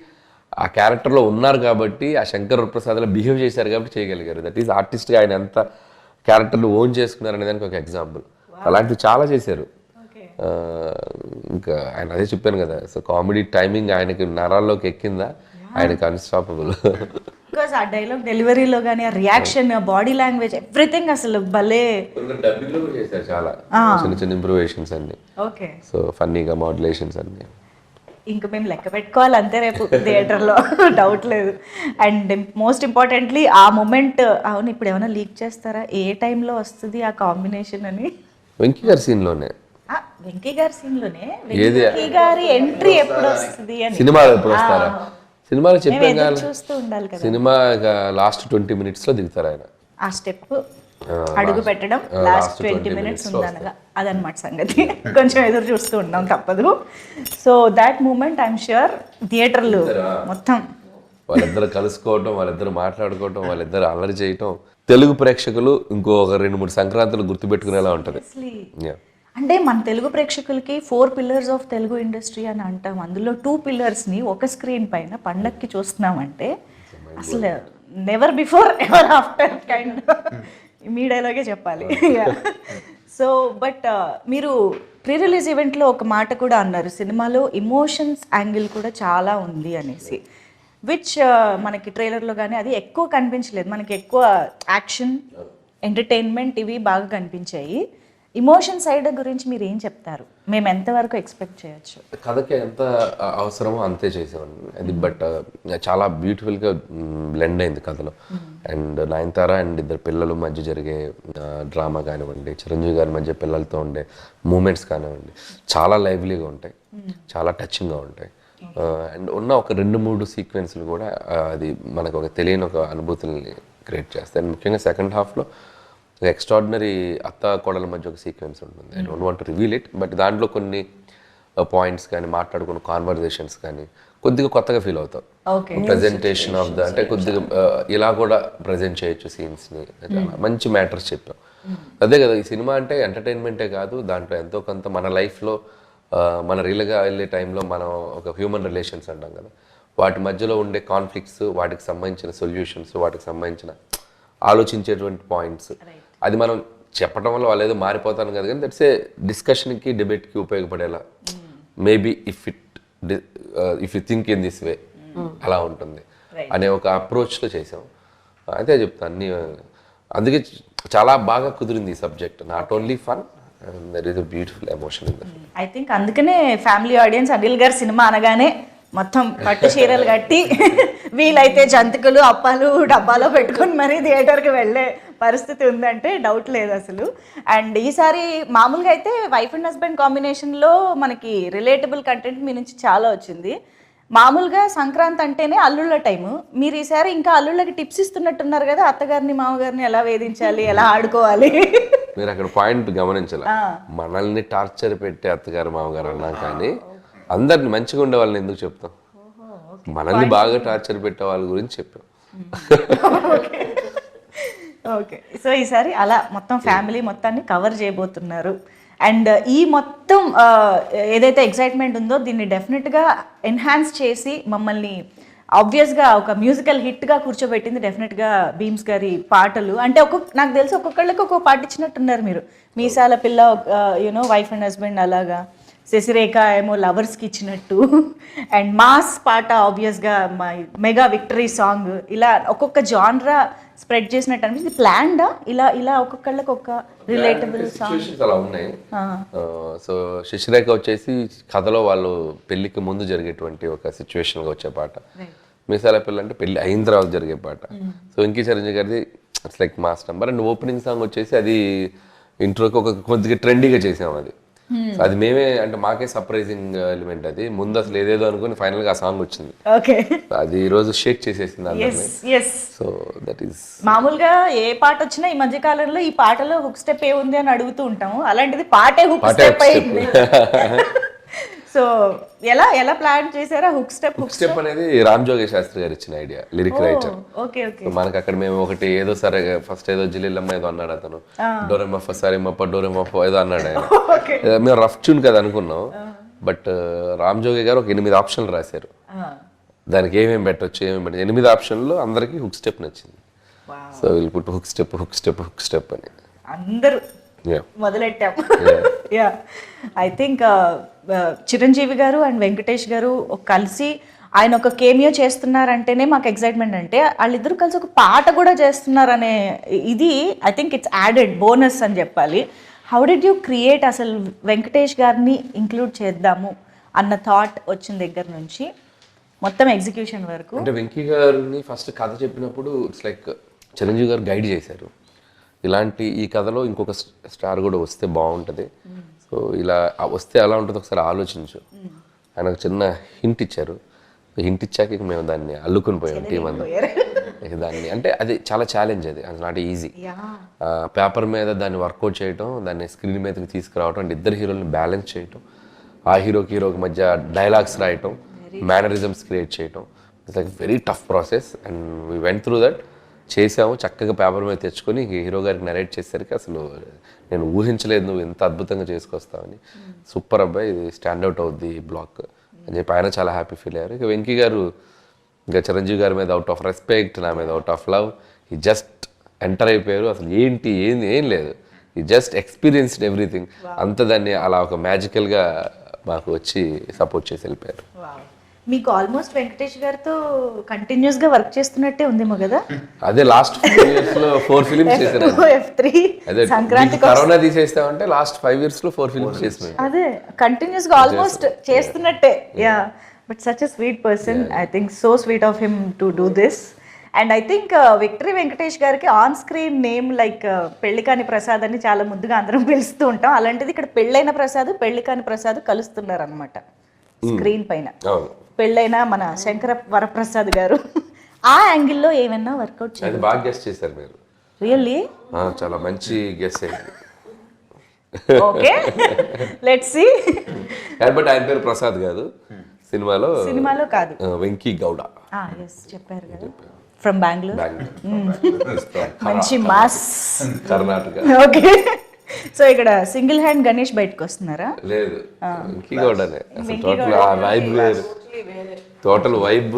ఆ క్యారెక్టర్ లో ఉన్నారు కాబట్టి, ఆ శంకర్ వరప్రసాద్లో బిహేవ్ చేశారు కాబట్టి చేయగలిగారు. దట్ ఈస్ ఆర్టిస్ట్ గా ఆయన ఎంత క్యారెక్టర్లు ఓన్ చేసుకున్నారు అనే దానికి ఒక ఎగ్జాంపుల్. అలాంటివి చాలా చేశారు. ఇంకా ఆయన అదే చెప్పాను కదా, సో కామెడీ టైమింగ్ ఆయనకి నరాల్లోకి ఎక్కిందా, ఆయనకి అన్స్టాపబుల్. బికాస్ ఆ డైలాగ్ డెలివరీలో కానీ ఆ రియాక్షన్, బాడీ లాంగ్వేజ్, ఎవ్రీథింగ్ అసలు భలే. డబ్బింగ్ లో కూడా చేశారు చాలా చిన్న చిన్న ఇంప్రూవేషన్స్ అన్ని. ఓకే, సో ఫన్నీగా మాడ్యులేషన్స్ అన్ని. ఇంకా మేము లెక్క పెట్టుకోవాలి అంతే రేపు థియేటర్లో, డౌట్ లేదు. అండ్ మోస్ట్ ఇంపార్టెంట్లీ ఆ మూమెంట్, అవును ఇప్పుడు ఏమైనా లీక్ చేస్తారా ఏ టైంలో వస్తుంది ఆ కాంబినేషన్ అని? వెంకీ గారి సీన్ లోనే, వెంకీ గారి సీన్ లోనే వెంకీ గారి ఎంట్రీ ఎప్పుడు వస్తుంది అని. సినిమాలో ఎప్పుడు వస్తారా? సినిమాలో చెప్పాం కదా, చూస్తూ ఉండాలి కదా. సినిమా లాస్ట్ 20 minutes లో దిగుతారు ఆయన. ఆ స్టెప్ అడుగు పెట్టడం లాస్ట్ 20 minutes ఉందనగా అదనమాట సంగతి. కొంచెం ఎదురు చూస్తూ ఉన్నాం, తప్పదు. So that moment I'm sure థియేటర్లు మొత్తం వాళ్ళిద్దరు కలుసుకోవటం, వాళ్ళిద్దరు మాట్లాడుకోవటం, వాళ్ళిద్దరు అల్లరి చేయటం తెలుగు ప్రేక్షకులు ఇంకో 2-3 సంక్రాంతులు గుర్తుపెట్టుకునేలా ఉంటది. అంటే మన తెలుగు ప్రేక్షకులకి 4 pillars ఆఫ్ తెలుగు ఇండస్ట్రీ అని అంటాం. అందులో 2 pillars-ని ఒక స్క్రీన్ పైన పండక్కి చూస్తున్నామంటే అసలు never before ever after kind మీ డైలాగే చెప్పాలి. సో బట్ మీరు ప్రీ రిలీజ్ ఈవెంట్లో ఒక మాట కూడా అన్నారు, సినిమాలో ఇమోషన్స్ యాంగిల్ కూడా చాలా ఉంది అనేసి, విచ్ మనకి ట్రైలర్లో కానీ అది ఎక్కువ కనిపించలేదు. మనకి ఎక్కువ యాక్షన్, ఎంటర్టైన్మెంట్ ఇవి బాగా కనిపించాయి. ఇమోషన్ సైడ్ గురించి మీరు ఏం చెప్తారు? మేము ఎంతవరకు ఎక్స్పెక్ట్ చేయొచ్చు? కథకి ఎంత అవసరమో అంతే చేసేవాడిని అది. బట్ చాలా బ్యూటిఫుల్గా బ్లెండ్ అయింది కథలో. అండ్ నయనతార అండ్ 2 పిల్లల మధ్య జరిగే డ్రామా కానివ్వండి, చిరంజీవి గారి మధ్య పిల్లలతో ఉండే మూమెంట్స్ కానివ్వండి, చాలా లైవ్లీగా ఉంటాయి, చాలా టచింగ్గా ఉంటాయి. అండ్ ఉన్న ఒక 2-3 సీక్వెన్స్లు కూడా అది మనకు ఒక తెలియని ఒక అనుభూతుల్ని క్రియేట్ చేస్తాయి. అండ్ ముఖ్యంగా సెకండ్ హాఫ్లో ఎక్స్ట్రాడినరీ అత్త కోడల మధ్య ఒక సీక్వెన్స్ ఉంటుంది. I don't want to reveal it, but దాంట్లో కొన్ని పాయింట్స్ కానీ, మాట్లాడుకున్న కాన్వర్జేషన్స్ కానీ కొద్దిగా కొత్తగా ఫీల్ అవుతాం. ప్రజెంటేషన్ ఆఫ్ ద, అంటే కొద్దిగా ఇలా కూడా ప్రజెంట్ చేయొచ్చు సీన్స్ని, మంచి మ్యాటర్స్ చెప్పాం. అదే కదా ఈ సినిమా అంటే, ఎంటర్టైన్మెంటే కాదు, దాంట్లో ఎంతో కొంత మన లైఫ్లో మన రియల్గా వెళ్ళే టైంలో మనం ఒక హ్యూమన్ రిలేషన్స్ అంటాం కదా, వాటి మధ్యలో ఉండే కాన్ఫ్లిక్ట్స్, వాటికి సంబంధించిన సొల్యూషన్స్, వాటికి సంబంధించిన ఆలోచించేటువంటి పాయింట్స్, అది మనం చెప్పడం వల్ల వాళ్ళు ఏదో మారిపోతాను కదా, కానీ దట్స్ ఏ డిస్కషన్కి, డిబేట్కి ఉపయోగపడేలా maybe if you think in this way అలా ఉంటుంది అనే ఒక అప్రోచ్లో చేసాం. అయితే చెప్తాను అన్ని. అందుకే చాలా బాగా కుదిరింది ఈ subject. Not only fun, there is a beautiful emotion in that. I think అందుకనే ఫ్యామిలీ ఆడియన్స్ అనిల్ గారి సినిమా అనగానే మొత్తం పట్టు చీరలు కట్టి వీలైతే జంతికలు, అప్పాలు డబ్బాలో పెట్టుకొని మరీ థియేటర్కి వెళ్ళే పరిస్థితి ఉందంటే డౌట్ లేదు అసలు. అండ్ ఈసారి మామూలుగా అయితే వైఫ్ అండ్ హస్బెండ్ కాంబినేషన్లో మనకి రిలేటబుల్ కంటెంట్ మీ నుంచి చాలా వచ్చింది. మామూలుగా సంక్రాంతి అంటేనే అల్లుళ్ళ టైము, మీరు ఈసారి ఇంకా అల్లుళ్ళకి టిప్స్ ఇస్తున్నట్టున్నారు కదా, అత్తగారిని మామగారిని ఎలా వేధించాలి, ఎలా ఆడుకోవాలి. మీరు అక్కడ పాయింట్ గమనించాలి, మనల్ని టార్చర్ పెట్టే అత్తగారు మామగారు అన్నా కానీ అందరిని మంచిగా ఉండే వాళ్ళని ఎందుకు చెప్తాం? మనల్ని బాగా టార్చర్ పెట్టే వాళ్ళ గురించి చెప్పాం. ఓకే, సో ఈసారి అలా మొత్తం ఫ్యామిలీ మొత్తాన్ని కవర్ చేయబోతున్నారు. అండ్ ఈ మొత్తం ఏదైతే ఎక్సైట్మెంట్ ఉందో దీన్ని డెఫినెట్గా ఎన్హాన్స్ చేసి మమ్మల్ని ఆబ్వియస్గా ఒక మ్యూజికల్ హిట్గా కూర్చోబెట్టింది డెఫినెట్గా భీమ్స్ గారి పాటలు. అంటే నాకు తెలిసి ఒక్కొక్కళ్ళకి ఒక్కొక్క పాట ఇచ్చినట్టున్నారు మీరు. మీసాల పిల్ల, యూనో వైఫ్ అండ్ హస్బెండ్ అలాగా. శశిరేఖ ఏమో లవర్స్కి ఇచ్చినట్టు, అండ్ మాస్ పాట ఆబ్వియస్గా మెగా విక్టరీ సాంగ్, ఇలా ఒక్కొక్క జాన్రా స్ప్రెడ్ చేసినట్టు అనిపిస్తుంది. ప్లాన్డా ఇలా ఇలా ఒక్కొక్కళ్ళకి ఒక రిలేటబుల్ సాంగ్? సిచ్యువేషన్స్ అలా ఉన్నాయి. సో శశిరేఖ వచ్చేసి కథలో వాళ్ళు పెళ్లికి ముందు జరిగేటువంటి ఒక సిచ్యువేషన్గా వచ్చే పాట. మీసాల పిల్ల అంటే పెళ్లి అయిన తర్వాత జరిగే పాట. సో వెంకీ చిరంజీవి గారిది it's like mass number. And opening song వచ్చేసి అది ఇంట్రోకి ఒక కొద్దిగా ట్రెండీగా చేసాం అది. సో అది మేమే అంటే మాకే సర్ప్రైజింగ్ ఎలిమెంట్ అది. ముందు అసలు ఏదేదో అనుకుని ఫైనల్ గా ఆ సాంగ్ వచ్చింది. ఓకే, అది ఈ రోజు షేక్ చేసేసింది అందరినీ. సో దట్ ఈస్ మామూలుగా ఏ పాట వచ్చినా ఈ మధ్య కాలంలో ఈ పాటలో హుక్ స్టెప్ ఏ ఉంది అని అడుగుతూ ఉంటాము. అలాంటిది పాటే హుక్ స్టెప్ అయింది. సో ఎలా ఎలా ప్లాన్ చేశారా హుక్ స్టెప్? హుక్ స్టెప్ అనేది రామ్ జోగి శాస్త్రి గారు ఇచ్చిన idea, lyric writer. Okay okay. మనకి అక్కడ మేము ఒకటి ఏదో సరే ఫస్ట్ ఏదో జిల్లిల్లమ్మ ఏదో అన్నాడు అతను, డోరెమఫ సరేమప్ప డోరెమఫ ఏదో అన్నాడు ఆయన. మేము రఫ్ ట్యూన్ కదా అనుకున్నాం, బట్ రామ్ జోగి గారు ఒక 8 ఆప్షన్లు రాశారు. దానికి ఏమేమి పెట్టచ్చు 8 ఆప్షన్లు అందరికి హుక్ స్టెప్ నచ్చింది. సో వీళ్ళు పుట్టు hook step hook step hook step అని అందరూ మొదలెట్టాం. యా, ఐ థింక్ చిరంజీవి గారు అండ్ వెంకటేష్ గారు కలిసి ఆయన ఒక కేమియో చేస్తున్నారంటేనే మాకు ఎక్సైట్మెంట్. అంటే వాళ్ళిద్దరూ కలిసి ఒక పాట కూడా చేస్తున్నారనే ఇది I think it's added bonus అని చెప్పాలి. హౌ డిడ్ యూ క్రియేట్ అసలు వెంకటేష్ గారిని ఇంక్లూడ్ చేద్దాము అన్న థాట్ వచ్చిన దగ్గర నుంచి మొత్తం ఎగ్జిక్యూషన్ వరకు? అంటే వెంకీ గారిని ఫస్ట్ కథ చెప్పినప్పుడు ఇట్స్ లైక్ చిరంజీవి గారు గైడ్ చేశారు. ఇలాంటి ఈ కథలో ఇంకొక స్టార్ కూడా వస్తే బాగుంటుంది, సో ఇలా వస్తే ఎలా ఉంటుంది ఒకసారి ఆలోచించు. ఆయన ఒక చిన్న హింట్ ఇచ్చారు. హింట్ ఇచ్చాక ఇక మేము దాన్ని అల్లుకుని పోయాం టీం అంతా. దాన్ని అంటే అది చాలా ఛాలెంజ్, అది నాట్ ఈజీ. పేపర్ మీద దాన్ని వర్కౌట్ చేయటం, దాన్ని స్క్రీన్ మీదకి తీసుకురావటం, అంటే ఇద్దరు హీరోల్ని బ్యాలెన్స్ చేయటం, ఆ హీరోకి మధ్య డైలాగ్స్ రాయటం, మేనరిజమ్స్ క్రియేట్ చేయటం, it's like very tough process. And we went through that. చేసాము, చక్కగా పేపర్ మీద తెచ్చుకొని హీరో గారికి నరేట్ చేసేసరికి అసలు నేను ఊహించలేదు నువ్వు ఎంత అద్భుతంగా చేసుకొస్తావని. సూపర్ అబ్బాయి, ఇది స్టాండ్అవుట్ అవుద్ది బ్లాక్ అని చెప్పి ఆయన చాలా హ్యాపీ ఫీల్ అయ్యారు. ఇక వెంకీ గారు ఇంకా చిరంజీవి గారి మీద అవుట్ ఆఫ్ రెస్పెక్ట్, నా మీద అవుట్ ఆఫ్ లవ్, ఈ జస్ట్ ఎంటర్ అయిపోయారు. అసలు ఏం లేదు, ఈ జస్ట్ ఎక్స్పీరియన్స్డ్ ఎవ్రీథింగ్. అంత దాన్ని అలా ఒక మ్యాజికల్గా మాకు వచ్చి సపోర్ట్ చేసి వెళ్ళిపోయారు. మీకు ఆల్మోస్ట్ వెంకటేష్ గారితో కంటిన్యూస్ గా వర్క్ చేస్తున్నట్టే ఉందేమో కదా? అదే లాస్ట్ 4 years లో 4 ఫిలిమ్స్ చేశారు. అదే సంక్రాంతి కరోనా తీసేస్తామంటే లాస్ట్ 5 years లో 4 ఫిలిమ్స్ చేస్తున్నాం. అదే కంటిన్యూస్ గా ఆల్మోస్ట్ చేస్తున్నట్టే. Yeah, but such a sweet person. I think so sweet of him to do this. And I think victory Venkatesh గారికి ఆన్ స్క్రీన్ నేమ్ లైక్ పెళ్లికాని ప్రసాద్ అని చాలా ముద్దుగా అందరం పిలుస్తూ ఉంటాం. అలాంటిది ఇక్కడ పెళ్ళైన ప్రసాద్ పెళ్లికాని ప్రసాద్ కలుస్తున్నారు అనమాట స్క్రీన్ పైన. పెళ్ళైన మన శంకర వరప్రసాద్ గారు ఆ యాంగిల్లో ఏమైనా వర్కౌట్ చేయాలి? అది బాగా గెస్ చేశారు మీరు. రియల్లీ చాలా మంచి గెస్ అయింది. Okay, let's see. బట్ ఆయన పేరు ప్రసాద్ కాదు, సినిమాలో కాదు, వెంకీ గౌడ. ఎస్ చెప్పారు కదా, ఫ్రమ్ బెంగళూరు. మంచి మాస్ కర్ణాటక. ఓకే, సో ఇక్కడ సింగిల్ హ్యాండ్ గణేష్ బయటకు వస్తున్నారా? లేదు, వెంకీ గౌడనే. అసలు టోటల్ ఆ వైబ్ వేరు, టోటల్ వైబ్,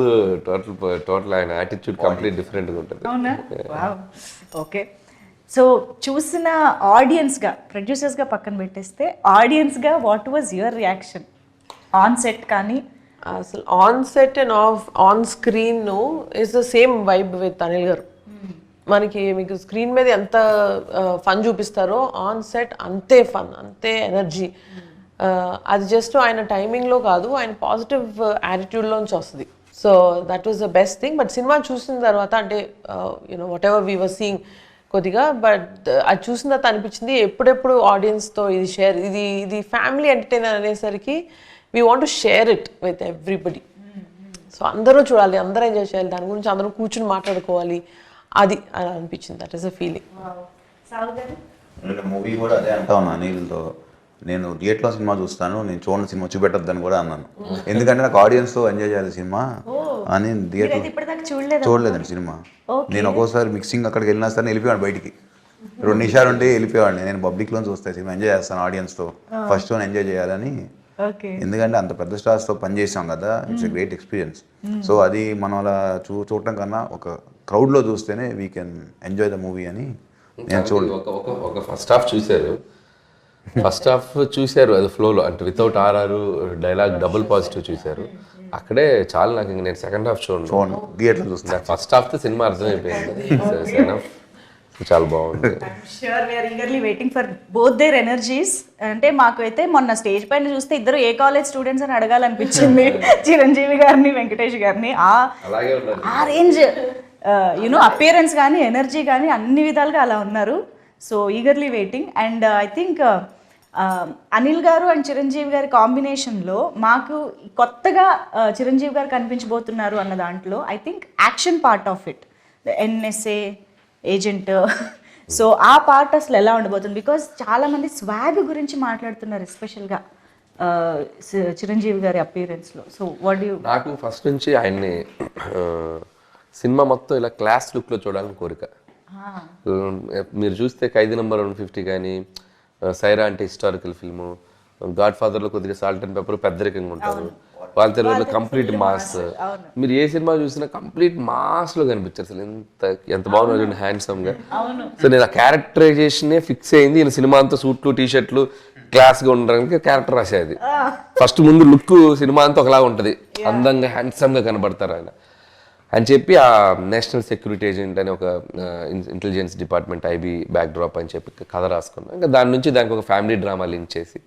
టోటల్ ఆయన యాటిట్యూడ్ కంప్లీట్ డిఫరెంట్గా ఉంటుంది. అవునా? ఓకే, సో చూసిన ఆడియన్స్గా, ప్రొడ్యూసర్స్గా పక్కన పెట్టేస్తే ఆడియన్స్గా what was your reaction on set? కానీ అసలు on set and on screen is the same vibe with Anil గారు. మనకి మీకు స్క్రీన్ మీద ఎంత ఫన్ చూపిస్తారో ఆన్ సెట్ అంతే ఫన్, అంతే ఎనర్జీ. అది జస్ట్ ఆయన టైమింగ్లో కాదు, ఆయన పాజిటివ్ యాటిట్యూడ్లోంచి వస్తుంది. So that was the best thing. But cinema చూసిన తర్వాత అంటే you know whatever we were seeing కొద్దిగా, బట్ అది చూసిన తర్వాత అనిపించింది ఎప్పుడెప్పుడు ఆడియన్స్తో ఇది షేర్, ఇది ఫ్యామిలీ ఎంటర్టైనర్ అనేసరికి we want to share it with everybody. So అందరూ చూడాలి, అందరూ ఎంజాయ్ చేయాలి, దాని గురించి అందరూ కూర్చుని మాట్లాడుకోవాలి, అది అలా అనిపించింది. That is a feeling. Movie కూడా అదే అంటా ఉన్నా అనిల్తో, నేను థియేటర్లో సినిమా చూస్తాను, నేను చూడని సినిమా చూపెట్టద్దని కూడా అన్నాను. ఎందుకంటే నాకు ఆడియన్స్తో ఎంజాయ్ చేయాలి సినిమా అని. థియేటర్ చూడలేదండి సినిమా. నేను ఒక్కోసారి మిక్సింగ్ అక్కడికి వెళ్ళినా సరే వెళ్ళిపోయాను బయటికి, 2 నిమిషాలు ఉంటే వెళ్ళిపోయాడిని. నేను పబ్లిక్లో చూస్తాను సినిమా, ఎంజాయ్ చేస్తాను ఆడియన్స్తో, ఫస్ట్ షో ఎంజాయ్ చేయాలని. ఎందుకంటే అంత పెద్ద స్టార్స్తో పనిచేసాం కదా, it's a great experience. So అది మనం అలా చూడటం కన్నా ఒక క్రౌడ్లో చూస్తేనే we can enjoy the movie అని నేను చూడలేదు. ఒక ఫస్ట్ హాఫ్ చూశారు, ఫస్ట్ హాఫ్ చూశారు అది ఫ్లోలో, అంటే without RR dialogue double positive చూశారు. అక్కడే చాలా నాకు ఇంక నేను సెకండ్ హాఫ్ చూడండి థియేటర్ చూస్తాను. ఫస్ట్ హాఫ్ తో సినిమా అర్థమైపోయింది. సెకండ్ హాఫ్ చాలా బాగుంది. Sure we are eagerly waiting for both their energies. అంటే మాకు అయితే మొన్న స్టేజ్ పైన చూస్తే ఇద్దరు ఏ కాలేజ్ స్టూడెంట్స్ అని అడగాలనిపించింది చిరంజీవి గారిని వెంకటేష్ గారిని. అలాగే ఉన్నారు. ఆ రేంజ్ యూనో అపియరెన్స్ కానీ ఎనర్జీ కానీ అన్ని విధాలుగా అలా ఉన్నారు. So eagerly waiting. And I think Anil గారు అండ్ చిరంజీవి గారి కాంబినేషన్లో మాకు కొత్తగా చిరంజీవి గారు కనిపించబోతున్నారు అన్న దాంట్లో I think action part of it, NSA agent. So ఆ పార్ట్ అసలు ఎలా ఉండబోతుంది? బికాజ్ చాలామంది స్వాగ్ గురించి మాట్లాడుతున్నారు ఎస్పెషల్గా చిరంజీవి గారి అపియరెన్స్లో. So what you? నాకు ఫస్ట్ నుంచి ఆయన్ని సినిమా మొత్తం ఇలా క్లాస్ లుక్లో చూడాలని కోరిక. మీరు చూస్తే ఖైదీ నెంబర్ 150 కానీ, సైరా అంటే హిస్టారికల్ ఫిల్ము, గాడ్ ఫాదర్లో కొద్దిగా సాల్ట్ అండ్ పెప్పర్ పెద్దరికంగా ఉంటారు, వాళ్ళ తెలుగులో కంప్లీట్ మాస్. మీరు ఏ సినిమా చూసినా కంప్లీట్ మాస్లో కనిపించారు. అసలు ఎంత బాగున్నారు హ్యాండ్సమ్గా. సో నేను ఆ క్యారెక్టరైజేషనే ఫిక్స్ అయింది. ఈయన సినిమా అంతా సూట్లు టీషర్ట్లు క్లాస్గా ఉండడానికి క్యారెక్టర్ రాసేది. ఫస్ట్ ముందు లుక్ సినిమా అంతా ఒకలాగా ఉంటుంది, అందంగా హ్యాండ్సమ్గా కనబడతారు ఆయన అని చెప్పి ఆ నేషనల్ సెక్యూరిటీ ఏజెంట్ అని ఒక intelligence department IB back drop అని చెప్పి కథ రాసుకున్నాం. ఇంకా దాని నుంచి దానికి ఒక ఫ్యామిలీ డ్రామా లింక్ చేసి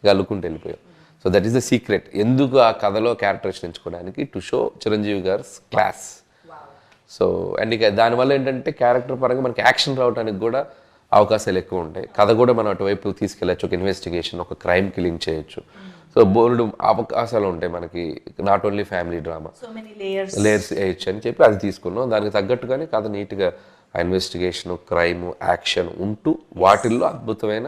గల్లుకుంటూ వెళ్ళిపోయాం. So that is the secret. ఎందుకు ఆ కథలో క్యారెక్టరేషన్ ఎంచుకోవడానికి, టు షో చిరంజీవి గారి క్లాస్. సో అండ్ ఇక దానివల్ల ఏంటంటే క్యారెక్టర్ పరంగా మనకి యాక్షన్ రావడానికి కూడా అవకాశాలు ఎక్కువ ఉంటాయి. కథ కూడా మనం అటువైపు తీసుకెళ్ళచ్చు, ఒక ఇన్వెస్టిగేషన్, ఒక క్రైమ్కి లింక్ చేయొచ్చు. సో బోల్డ్ అవకాశాలు ఉంటాయి మనకి, not only family drama, layers వేయచ్చు అని చెప్పి అది తీసుకున్నాం. దానికి తగ్గట్టుగానే కథ నీట్గా ఇన్వెస్టిగేషన్, క్రైమ్, యాక్షన్ ఉంటూ వాటిల్లో అద్భుతమైన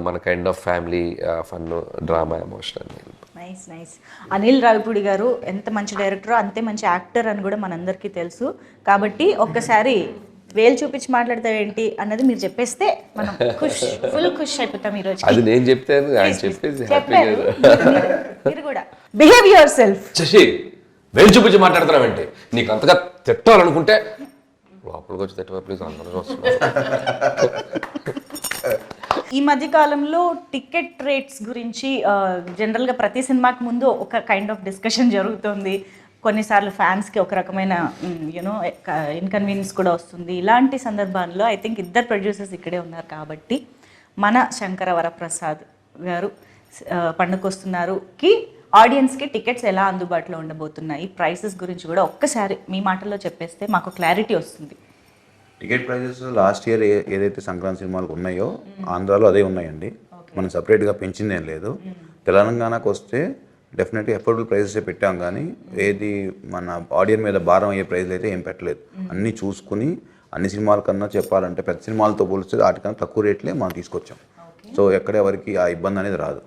మన kind of family fun, drama, emotional. Nice nice. Anil Ravipudi గారు ఎంత మంచి డైరెక్టర్ అంతే మంచి యాక్టర్ అని కూడా మనందరికీ తెలుసు. కాబట్టి ఒక్కసారి వేలు చూపించి మాట్లాడతావేంటి అన్నది మీరు చెప్పేస్తే మనం ఫుల్ ఖుష్ అయిపోతాం ఈరోజు. అది నేను చెప్తే ఆయన చెప్పేసి మీరు కూడా బిహేవ్ యువర్ సెల్ఫ్. శశి వేలు చూపించి మాట్లాడుతున్నావేంటి? నీకు అంతగా తిట్టాలనుకుంటే లోపలికి వచ్చి తిట్టవా ప్లీజ్, అందరూ వస్తున్నారు. ఈ మధ్య కాలంలో టికెట్ రేట్స్ గురించి జనరల్గా ప్రతి సినిమాకి ముందు ఒక కైండ్ ఆఫ్ డిస్కషన్ జరుగుతుంది. కొన్నిసార్లు ఫ్యాన్స్కి ఒక రకమైన యూనో ఇన్కన్వీనియన్స్ కూడా వస్తుంది. ఇలాంటి సందర్భాల్లో ఐ థింక్ ఇద్దరు ప్రొడ్యూసర్స్ ఇక్కడే ఉన్నారు కాబట్టి మన శంకర వరప్రసాద్ గారు పండుకొస్తున్నారుకి ఆడియన్స్కి టికెట్స్ ఎలా అందుబాటులో ఉండబోతున్నాయి, ప్రైసెస్ గురించి కూడా ఒక్కసారి మీ మాటల్లో చెప్పేస్తే మాకు క్లారిటీ వస్తుంది. టికెట్ ప్రైజెస్ లాస్ట్ ఇయర్ ఏదైతే సంక్రాంతి సినిమాలకు ఉన్నాయో ఆంధ్రాలో అదే ఉన్నాయండి. మనం సపరేట్గా పెంచింది ఏం లేదు. తెలంగాణకు వస్తే డెఫినెట్గా ఎఫోర్డబుల్ ప్రైజెసే పెట్టాం, కానీ ఏది మన ఆడియన్స్ మీద భారం అయ్యే ప్రైజ్లు అయితే ఏం పెట్టలేదు. అన్నీ చూసుకుని అన్ని సినిమాల కన్నా చెప్పాలంటే పెద్ద సినిమాలతో పోలిస్తే వాటికన్నా తక్కువ రేట్లే మనం తీసుకొచ్చాం. సో ఎక్కడ ఎవరికి ఆ ఇబ్బంది అనేది రాదు.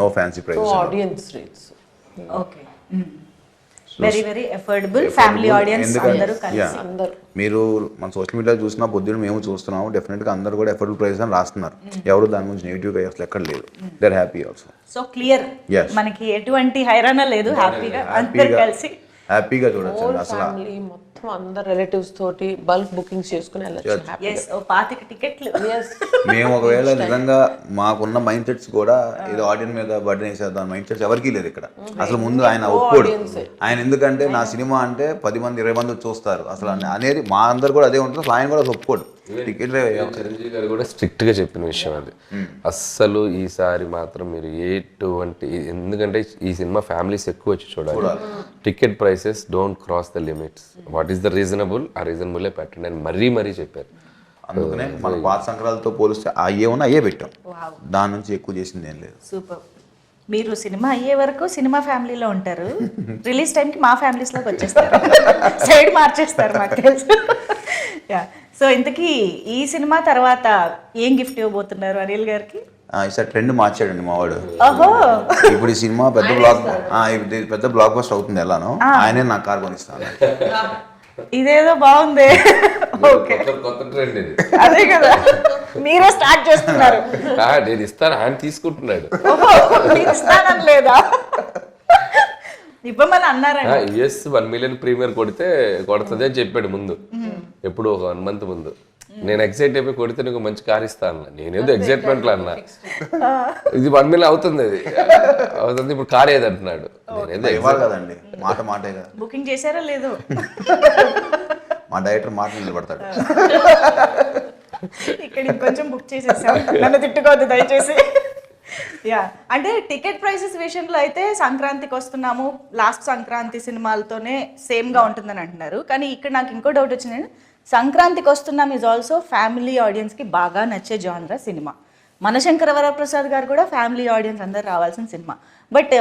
No fancy prices, audience rates. Okay, very very affordable family audience అందరూ కలిసి. మీరు మన సోషల్ మీడియా చూసినా పొద్దున్న మేము చూస్తున్నాము, డెఫినెట్గా అందరూ కూడా అఫోర్డబుల్ ప్రైస్ అని రాస్తున్నారు. ఎవరు దాని గురించి నెగిటివ్గా అసలు ఎక్కడ లేదు. They are happy also. So clear, మనకి ఎటువంటి హైరాణ లేదు, హ్యాపీగా అందరూ కలిసి హ్యాపీగా చూడొచ్చు. అసలు మొత్తం అందరు రిలేటివ్స్ తోటి బల్క్ బుకింగ్స్ చేసుకుని వెళ్ళొచ్చు. 25 టికెట్లు. మేము ఒకవేళ నిజంగా మాకున్న మైండ్ సెట్స్ కూడా ఇది ఆడియన్స్ మీద బర్డెన్ వేసేద్దాం మైండ్ సెట్స్ ఎవరికీ లేదు ఇక్కడ. అసలు ముందు ఆయన ఒప్పుకోడు. ఆయన ఎందుకంటే నా సినిమా అంటే 10 మంది 20 మంది చూస్తారు అసలు అనేది మా అందరు కూడా అదే ఉంటుంది. అసలు ఆయన కూడా ఒప్పుకోడు. టికెట్ చిరంజీవి గారు కూడా స్ట్రిక్ట్గా చెప్పిన విషయం అది. అస్సలు ఈసారి మాత్రం మీరు ఎటువంటి, ఎందుకంటే ఈ సినిమా ఫ్యామిలీస్ ఎక్కువ వచ్చి చూడాలి. Ticket prices don't cross the limits. What is the reasonable, ఆ రీజనబుల్లే పెట్టండి అని మరీ చెప్పారు. అందుకనే మన పాత సంక్రాంతితో పోలిస్తే అయ్యే ఉన్నా అయ్యే పెట్టాం. దాని నుంచి ఎక్కువ చేసింది ఏం లేదు. సూపర్. మీరు సినిమా అయ్యే వరకు సినిమా ఫ్యామిలీలో ఉంటారు, రిలీజ్ టైంకి మా ఫ్యామిలీస్లోకి వచ్చేస్తారు, సైడ్ మార్చేస్తారు మాకు తెలుసు. సో ఇంతకీ ఈ సినిమా తర్వాత ఏం గిఫ్ట్ ఇవ్వబోతున్నారు అనిల్ గారికి? ఈసారి ట్రెండ్ మార్చాడండి మావాడు. ఓహో, ఇప్పుడు ఈ సినిమా పెద్ద బ్లాక్ బస్టర్ అవుతుంది ఎలానో, ఆయనే నా కార్ కొనిస్తాను. ఇదేదో బాగుంది. ఓకే, కొత్త ట్రెండ్ ఇది. అదే కదా, మీరే స్టార్ట్ చేస్తున్నారు. నేను ఇస్తాను, ఆయన తీసుకుంటున్నాడు. ఇస్తానని లేదా? ఇవ్వమని అన్నారండి. US 1 million ప్రీమియర్ కొడితే కొడుతుంది అని చెప్పాడు ముందు. ఎప్పుడు ఒక 1 month ముందు నేను ఎక్సైట్ అయిపోయి కొడితే నీకు మంచి కార్ ఇస్తా అన్న. నేనేదో ఎక్సైట్మెంట్లో అన్నా, ఇది 1 million అవుతుంది, అది అవుతుంది, ఇప్పుడు కార్ ఏది అంటున్నాడు. నేనేదో ఇవ్వాలి కదండి, మాటే కదా. బుకింగ్ చేశారో లేదో? మా డైరెక్టర్ మాట నిలబడతాడు. ఇక్కడ ఇంకొంచెం బుక్ చేసేసాం, నన్ను తిట్టుకోవద్దు దయచేసి. యా, అంటే టికెట్ ప్రైసెస్ విషయంలో అయితే సంక్రాంతికి వస్తున్నాము, లాస్ట్ సంక్రాంతి సినిమాలతోనే సేమ్గా ఉంటుందని అంటున్నారు. కానీ ఇక్కడ నాకు ఇంకో డౌట్ వచ్చిందండి, సంక్రాంతికి వస్తున్నాం ఈజ్ ఆల్సో ఫ్యామిలీ ఆడియన్స్కి బాగా నచ్చే జానరా సినిమా. మనశంకర వరప్రసాద్ గారు కూడా ఫ్యామిలీ ఆడియన్స్ అందరు రావాల్సిన సినిమా. బట్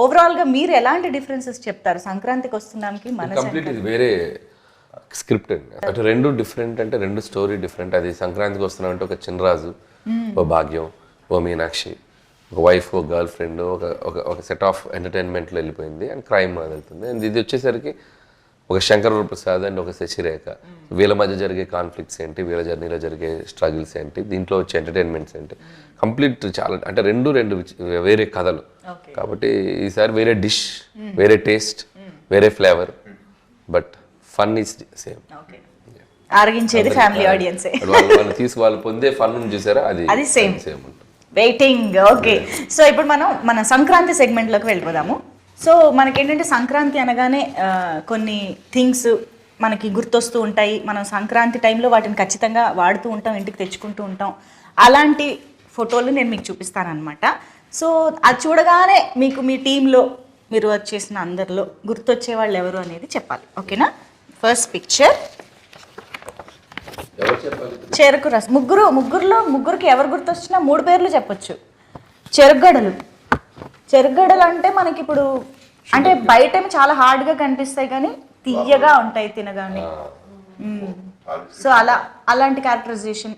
ఓవరాల్గా మీరు ఎలాంటి డిఫరెన్సెస్ చెప్తారు సంక్రాంతికి వస్తున్నాంకి? కంప్లీట్ ఇది వేరే స్క్రిప్ట్ అండి. అటు రెండు డిఫరెంట్, అంటే రెండు స్టోరీ డిఫరెంట్. అది సంక్రాంతికి వస్తున్నాం అంటే ఒక చిన్నరాజు, ఓ భాగ్యం, ఓ మీనాక్షి, ఒక వైఫ్, ఓ గర్ల్ ఫ్రెండ్, ఒక సెట్ ఆఫ్ ఎంటర్టైన్మెంట్లో వెళ్ళిపోయింది అండ్ క్రైమ్ వెళ్తుంది. అండ్ ఇది వచ్చేసరికి ఒక శంకర వరప్రసాద్ అండ్ ఒక శశిరేఖ, వీళ్ళ మధ్య జరిగే కాన్ఫ్లిక్ట్స్ ఏంటి, వీళ్ళ జర్నీలో జరిగే స్ట్రగుల్స్ ఏంటి, దీంట్లో వచ్చే ఎంటర్టైన్మెంట్స్ ఏంటి, కంప్లీట్ చాలా, అంటే రెండు వేరే కథలు కాబట్టి ఈసారి వేరే డిష్, వేరే టేస్ట్, వేరే flavour, but fun is same. ఆరగించేది ఫ్యామిలీ ఆడియన్సే. వాళ్ళు పొందే ఫన్ చూసారా, అది సేమ్ ఉంటుంది. వెయిటింగ్. ఓకే, సో ఇప్పుడు మనం మన సంక్రాంతి సెగ్మెంట్లోకి వెళ్ళిపోదాము. సో మనకేంటంటే సంక్రాంతి అనగానే కొన్ని థింగ్స్ మనకి గుర్తొస్తూ ఉంటాయి. మనం సంక్రాంతి టైంలో వాటిని ఖచ్చితంగా వాడుతూ ఉంటాం, ఇంటికి తెచ్చుకుంటూ ఉంటాం. అలాంటి ఫోటోలు నేను మీకు చూపిస్తానన్నమాట. సో అది చూడగానే మీకు మీ టీంలో మీరు వర్క్ చేసిన అందరిలో గుర్తొచ్చే వాళ్ళు ఎవరు అనేది చెప్పాలి, ఓకేనా? ఫస్ట్ పిక్చర్ చెరుకు రసం. ముగ్గురికి ఎవరు గుర్తొచ్చినా 3 పేర్లు చెప్పొచ్చు. చెరుకుగడలు అంటే మనకి ఇప్పుడు అంటే బయట చాలా హార్డ్గా కనిపిస్తాయి కానీ తీయగా ఉంటాయి తినగానే. సో అలాంటి క్యారెక్టరైజేషన్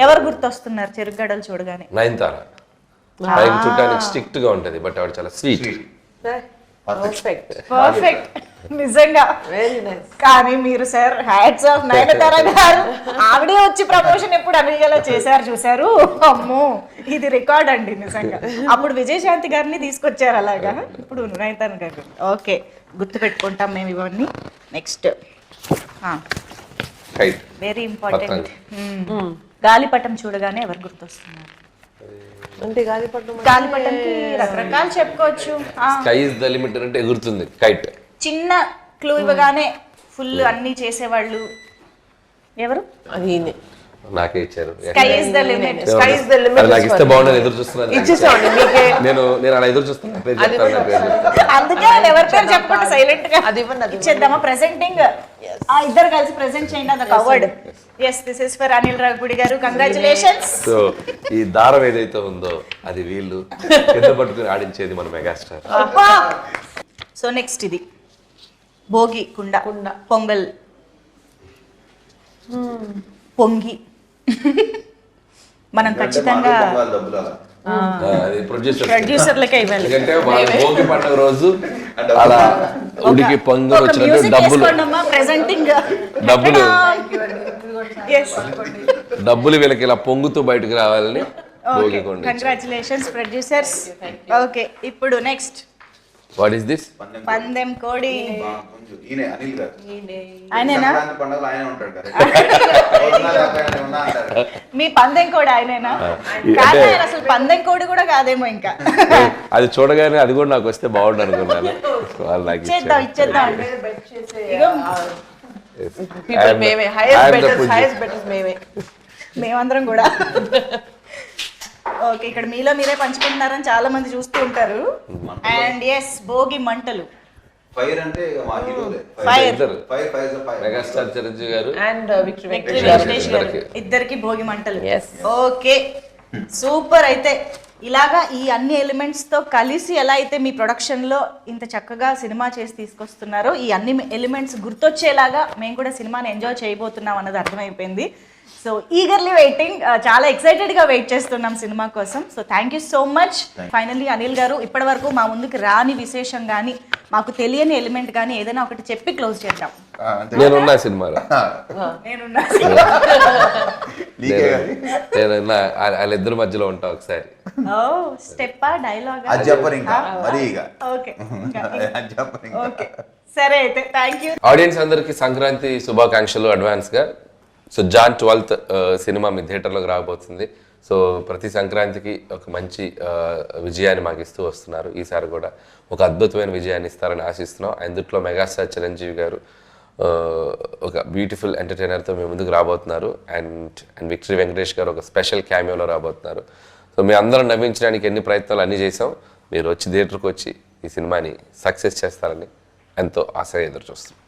ఎవరు గుర్తొస్తున్నారు చెరుకుగడలు చూడగానే? నయనతార. చూడడానికి స్ట్రిక్ట్ గా ఉంటది, బట్ ఆవిడ చాలా స్వీట్. పర్ఫెక్ట్, నిజంగా వెరీ నైస్. కానీ మీరు సార్ హ్యాట్స్ ఆఫ్ నయనతార గారు, ఆవిడే వచ్చి ప్రమోషన్ ఎప్పుడు అనిగలా చేశారు చూసారు, అమ్మో ఇది రికార్డ్ అండి నిజంగా. అప్పుడు విజయశాంతి గారిని తీసుకొచ్చారు అలాగా, ఇప్పుడు నయనతార గారు. ఓకే, గుర్తు పెట్టుకుంటాం మేము ఇవన్నీ. నెక్స్ట్ వెరీ ఇంపార్టెంట్, గాలిపటం చూడగానే ఎవరు గుర్తొస్తున్నారు? అంటే గాలిపటంకి రకరకాలు చెప్పుకోవచ్చు. స్కై ఇస్ ద లిమిట్ అంటే ఎగురుతుంది కైట్. చిన్న క్లూ ఇవ్వగానే ఫుల్ అన్ని చేసేవాళ్ళు ఎవరు? అది నాకే ఇచ్చారు. Sky is the limit. నాకు ఇస్తే బాగుండదు, ఎదురు చూస్తున్నాను. నేను అలా ఎదురు చూస్తున్నాను. అందుకే ఎవరి పేరు చెప్పకుండా సైలెంట్ గా ఇచ్చేద్దామా? ప్రెజెంటింగ్ ఇద్దరు కలిసి ప్రెజెంట్ చేయండి. అది award. yes, this is for Anil Ravipudi గారు, కంగ్రాచులేషన్స్. సో ఈ దారం ఏదైతే ఉందో అది వీళ్ళు కింద పట్టుకుని ఆడించేది మన మెగాస్టార్. సో నెక్స్ట్ ఇది భోగి కుండ పొంగల్ పొంగి మనం ఖచ్చితంగా ప్రొడ్యూసర్లకే ఇవ్వాలి. ఎందుకంటే వాళ్ళ భోగి పండుగ రోజు అలా ఉడికి పొంగల్ వచ్చినట్టు డబ్బులు వీళ్ళకి ఇలా పొంగుతూ బయటకు రావాలని భోగి కొండ. Congratulations producers. ఓకే, ఇప్పుడు నెక్స్ట్ వాట్ ఈస్ దిస్? పందెం కోడి. మీ పందెం కోడి ఆయనేనా? అసలు పందెం కోడి కూడా కాదేమో ఇంకా. అది చూడగానే అది కూడా నాకు వస్తే బాగుండు అనుకున్నాను. ఇచ్చేద్దాం. మేమందరం కూడా. ఓకే, ఇక్కడ మీలో మీరే పంచుకుంటున్నారని చాలా మంది చూస్తూ ఉంటారు. అండ్ ఎస్, భోగి మంటలు. ఫైర్ అంటే మా హీరోలే. మెగాస్టార్ చిరంజీవి గారు అండ్ విక్టరీ వెంకటేష్ గారు ఇద్దరికి భోగి మంటలు. Okay, super. అయితే ఇలాగా ఈ అన్ని ఎలిమెంట్స్ తో కలిసి ఎలా అయితే మీ ప్రొడక్షన్ లో ఇంత చక్కగా సినిమా చేసి తీసుకొస్తున్నారో, ఈ అన్ని ఎలిమెంట్స్ గుర్తొచ్చేలాగా మేము కూడా సినిమాని ఎంజాయ్ చేయబోతున్నాం అన్నది అర్థమైపోయింది. సో ఈగర్లీ వెయిటింగ్, చాలా ఎక్సైటెడ్గా వెయిట్ చేస్తున్నాం సినిమా కోసం. So thank you so much. Finally Anil గారు, ఇప్పటి వరకు మా ముందుకు రాని విశేషం కానీ మాకు తెలియని ఎలిమెంట్ కానీ ఏదైనా ఒకటి చెప్పి క్లోజ్ చేద్దాం. నేనున్నా సినిమాలో. వాళ్ళిద్దరి మధ్యలో ఉంటా ఒకసారి. ఓ స్టెప్పా డైలాగా? అది చెప్పరు ఇంకా మరి ఇక ఓకే అది చెప్పరు ఇంకా. ఓకే సరే అయితే థ్యాంక్ యూ. ఆడియన్స్ అందరికి సంక్రాంతి శుభాకాంక్షలు అడ్వాన్స్ గా. సో జాన్ 12th సినిమా మీ థియేటర్లోకి రాబోతుంది. సో ప్రతి సంక్రాంతికి ఒక మంచి విజయాన్ని మాకు ఇస్తూ వస్తున్నారు. ఈసారి కూడా ఒక అద్భుతమైన విజయాన్ని ఇస్తారని ఆశిస్తున్నాం. అందుట్లో మెగాస్టార్ చిరంజీవి గారు ఒక బ్యూటిఫుల్ ఎంటర్టైనర్తో మీ ముందుకు రాబోతున్నారు. అండ్ విక్టరీ వెంకటేష్ గారు ఒక స్పెషల్ క్యామియోలో రాబోతున్నారు. సో మీ అందరం నవ్వించడానికి ఎన్ని ప్రయత్నాలు అన్నీ చేసాం. మీరు వచ్చి థియేటర్కి వచ్చి ఈ సినిమాని సక్సెస్ చేస్తారని ఎంతో ఆశగా ఎదురు చూస్తున్నాం.